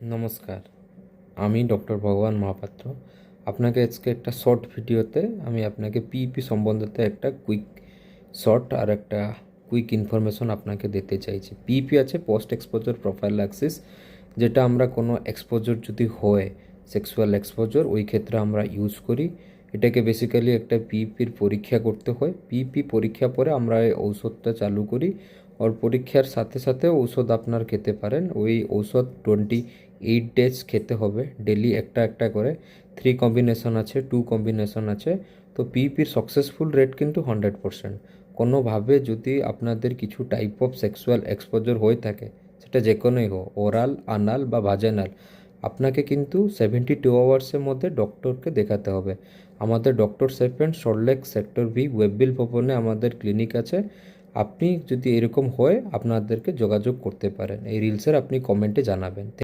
নমস্কার, আমি ডক্টর ভগবান মহাপাত্র। আপনাকে আজকে একটা শর্ট ভিডিওতে আমি আপনাকে পিইপি সম্বন্ধে একটা কুইক শর্ট আর একটা কুইক ইনফরমেশন আপনাকে দিতে চাইছি। পিইপি আছে পোস্ট এক্সপোজার প্রোফাইল্যাক্সিস, যেটা আমরা কোনো এক্সপোজার যদি হয়, সেক্সুয়াল এক্সপোজার, ওই ক্ষেত্রে আমরা ইউজ করি। এটাকে বেসিক্যালি একটা পিইপির পরীক্ষা করতে হয়। পিইপি পরীক্ষা পরে আমরা এই ঔষধটা চালু করি। ওর পরীক্ষার সাথে সাথে ঔষধ আপনার খেতে পারেন। ওই ঔষধ 28 ডেজ খেতে হবে, ডেলি একটা একটা করে। 3 কম্বিনেশন আছে, 2 কম্বিনেশন আছে। তো পিইপির সাকসেসফুল রেট কিন্তু 100%। কোনোভাবে যদি আপনাদের কিছু টাইপ অফ সেক্সুয়াল এক্সপোজার হয়ে থাকে, সেটা যে কোনোই হোক, ওরাল, আনাল বা ভাজেনাল, আপনাকে কিন্তু 72 আওয়ার্সের মধ্যে ডক্টরকে দেখাতে হবে। আমাদের ডক্টর সেপেন সল্টলেক সেক্টর বি ওয়েববিল ভবনে আমাদের ক্লিনিক আছে। আপনি যদি এরকম হয় আপনাদেরকে যোগাযোগ করতে পারেন। এই রিলসের আপনি কমেন্টে জানাবেন।